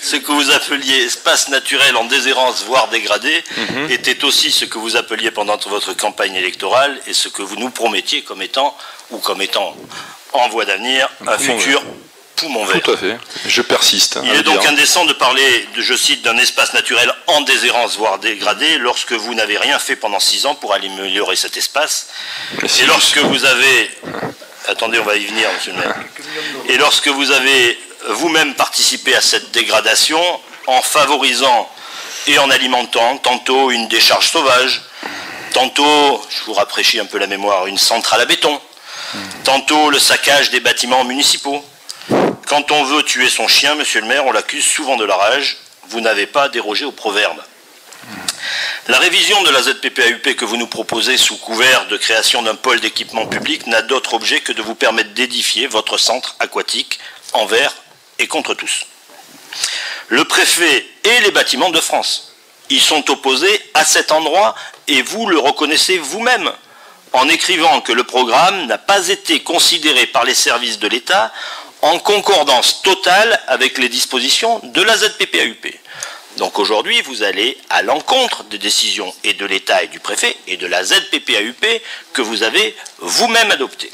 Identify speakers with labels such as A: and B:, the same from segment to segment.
A: ce que vous appeliez espace naturel en déshérence, voire dégradé, était aussi ce que vous appeliez pendant votre campagne électorale et ce que vous nous promettiez comme étant en voie d'avenir, un futur poumon vert.
B: Tout à fait, je persiste.
A: Il est donc indécent de parler, je cite, d'un espace naturel en déshérence, voire dégradé, lorsque vous n'avez rien fait pendant 6 ans pour améliorer cet espace. Et lorsque vous avez... Attendez, on va y venir, monsieur le maire. Et lorsque vous avez vous-même participé à cette dégradation, en favorisant et en alimentant tantôt une décharge sauvage, tantôt, je vous rafraîchis un peu la mémoire, une centrale à béton, tantôt le saccage des bâtiments municipaux. Quand on veut tuer son chien, monsieur le maire, on l'accuse souvent de la rage. Vous n'avez pas dérogé au proverbe. La révision de la ZPPAUP que vous nous proposez sous couvert de création d'un pôle d'équipement public n'a d'autre objet que de vous permettre d'édifier votre centre aquatique envers et contre tous. Le préfet et les bâtiments de France y sont opposés à cet endroit et vous le reconnaissez vous-même en écrivant que le programme n'a pas été considéré par les services de l'État en concordance totale avec les dispositions de la ZPPAUP. Donc aujourd'hui, vous allez à l'encontre des décisions et de l'État et du préfet et de la ZPPAUP que vous avez vous-même adoptées.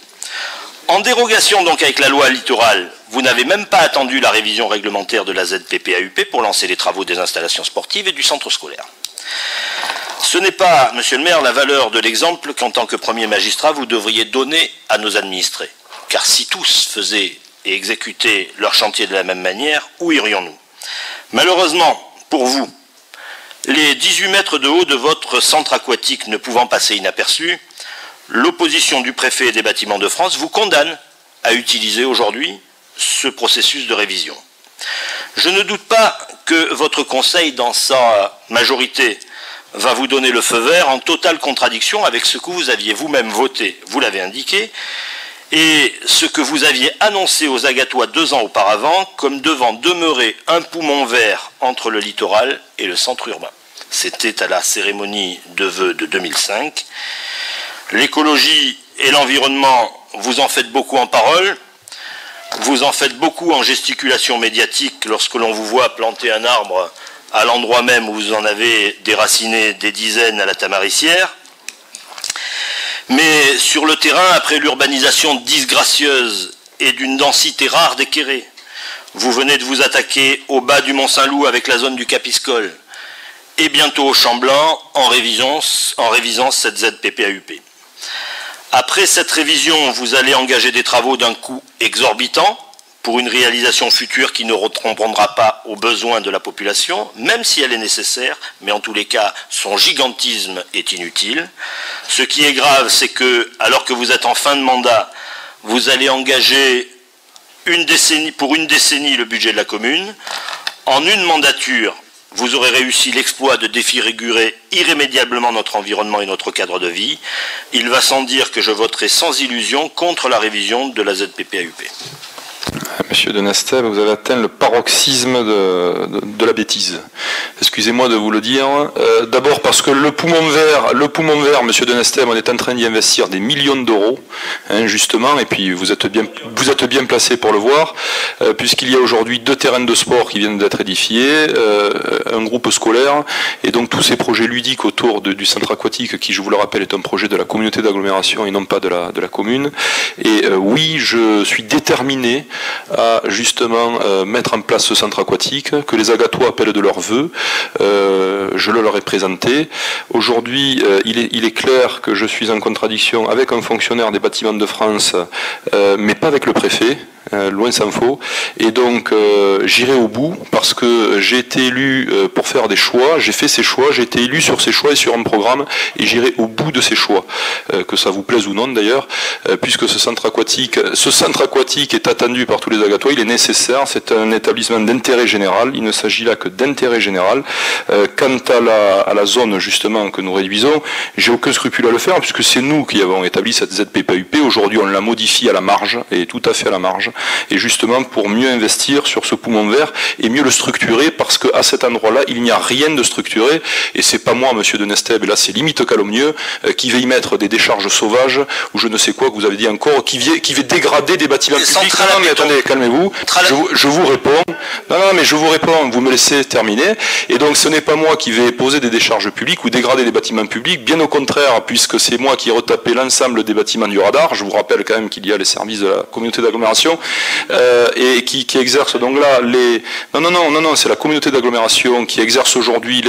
A: En dérogation donc avec la loi littorale, vous n'avez même pas attendu la révision réglementaire de la ZPPAUP pour lancer les travaux des installations sportives et du centre scolaire. Ce n'est pas, monsieur le maire, la valeur de l'exemple qu'en tant que premier magistrat, vous devriez donner à nos administrés. Car si tous faisaient et exécutaient leur chantier de la même manière, où irions-nous? Malheureusement, pour vous, les 18 mètres de haut de votre centre aquatique ne pouvant passer inaperçus, l'opposition du préfet et des bâtiments de France vous condamne à utiliser aujourd'hui ce processus de révision. Je ne doute pas que votre conseil, dans sa majorité, va vous donner le feu vert en totale contradiction avec ce que vous aviez vous-même voté, vous l'avez indiqué, et ce que vous aviez annoncé aux Agatois 2 ans auparavant comme devant demeurer un poumon vert entre le littoral et le centre urbain. C'était à la cérémonie de vœux de 2005. L'écologie et l'environnement, vous en faites beaucoup en parole, vous en faites beaucoup en gesticulation médiatique lorsque l'on vous voit planter un arbre à l'endroit même où vous en avez déraciné des dizaines à la Tamaricière. Mais sur le terrain, après l'urbanisation disgracieuse et d'une densité rare d'équerrés, vous venez de vous attaquer au bas du Mont-Saint-Loup avec la zone du Capiscol et bientôt au Champ-Blanc en révisant cette ZPPAUP. Après cette révision, vous allez engager des travaux d'un coût exorbitant pour une réalisation future qui ne répondra pas aux besoins de la population, même si elle est nécessaire, mais en tous les cas, son gigantisme est inutile. Ce qui est grave, c'est que, alors que vous êtes en fin de mandat, vous allez engager pour une décennie le budget de la commune. En une mandature, vous aurez réussi l'exploit de défigurer irrémédiablement notre environnement et notre cadre de vie. Il va sans dire que je voterai sans illusion contre la révision de la ZPPAUP.
B: Monsieur de Nestève, vous avez atteint le paroxysme de la bêtise. Excusez-moi de vous le dire. D'abord parce que le poumon vert, monsieur de Nestève, on est en train d'y investir des millions d'euros, hein, justement, et puis vous êtes bien placé pour le voir, puisqu'il y a aujourd'hui 2 terrains de sport qui viennent d'être édifiés, un groupe scolaire, et donc tous ces projets ludiques autour du centre aquatique, qui, je vous le rappelle, est un projet de la communauté d'agglomération et non pas de la commune. Et oui, je suis déterminé à justement mettre en place ce centre aquatique que les Agatois appellent de leur vœu. Je le leur ai présenté. Aujourd'hui, il est clair que je suis en contradiction avec un fonctionnaire des bâtiments de France, mais pas avec le préfet. Loin s'en faut, et donc j'irai au bout parce que j'ai été élu pour faire des choix, j'ai fait ces choix, j'ai été élu sur ces choix et sur un programme, et j'irai au bout de ces choix, que ça vous plaise ou non d'ailleurs, puisque ce centre aquatique est attendu par tous les Agatois, il est nécessaire, c'est un établissement d'intérêt général, il ne s'agit là que d'intérêt général. Quant à la zone justement que nous réduisons, j'ai aucun scrupule à le faire, puisque c'est nous qui avons établi cette ZPPAUP, aujourd'hui on la modifie à la marge, et tout à fait à la marge. et justement pour mieux investir sur ce poumon vert et mieux le structurer, parce qu'à cet endroit-là, il n'y a rien de structuré, et c'est pas moi, monsieur de Nesteb, et là c'est limite calomnieux, qui va y mettre des décharges sauvages, ou je ne sais quoi que vous avez dit encore, qui va dégrader des bâtiments publics. Non, mais attendez, calmez-vous, je vous réponds. Non, mais je vous réponds, vous me laissez terminer. Et donc ce n'est pas moi qui vais poser des décharges publiques ou dégrader des bâtiments publics, bien au contraire, puisque c'est moi qui ai retapé l'ensemble des bâtiments du radar. Je vous rappelle quand même qu'il y a les services de la communauté d'agglomération et qui exercent donc là les... Non, c'est la communauté d'agglomération qui exerce aujourd'hui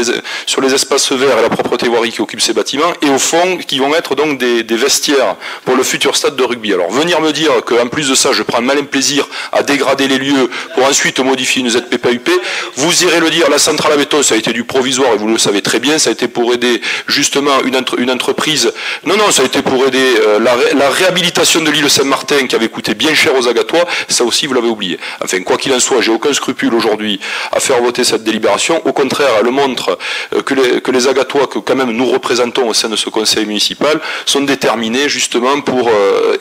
B: sur les espaces verts et la propreté voirie qui occupe ces bâtiments, et au fond qui vont être donc des vestiaires pour le futur stade de rugby. Alors venir me dire qu'en plus de ça, je prends malin plaisir à dégrader les lieux pour ensuite modifier une ZPPUP, vous irez le dire, la centrale à béton, ça a été du provisoire, et vous le savez très bien, ça a été pour aider justement une entreprise. Non, ça a été pour aider la réhabilitation de l'île Saint-Martin, qui avait coûté bien cher aux Agatois, ça aussi vous l'avez oublié. Enfin, quoi qu'il en soit, j'ai aucun scrupule aujourd'hui à faire voter cette délibération. Au contraire, elle montre que les Agatois, que quand même nous représentons au sein de ce conseil municipal, sont déterminés justement pour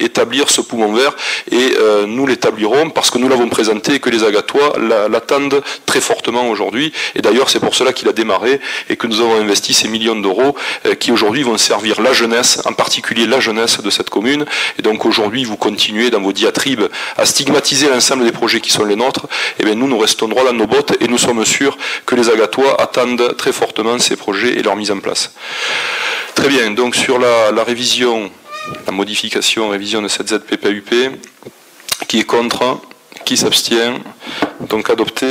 B: établir ce poumon vert, et nous l'établirons parce que nous l'avons présenté et que les Agatois l'attendent très fortement aujourd'hui. Et d'ailleurs, c'est pour cela qu'il a démarré et que nous avons investi ces millions d'euros qui aujourd'hui vont servir la jeunesse, en particulier la jeunesse de cette commune. Et donc aujourd'hui, vous continuez dans vos diatribes à stigmatiser l'ensemble des projets qui sont les nôtres. Et bien nous restons droit dans nos bottes, et nous sommes sûrs que les Agatois attendent très fortement ces projets et leur mise en place. Très bien, donc sur la révision, la modification, révision de cette ZPPUP, qui est contre, qui s'abstient, donc adopté.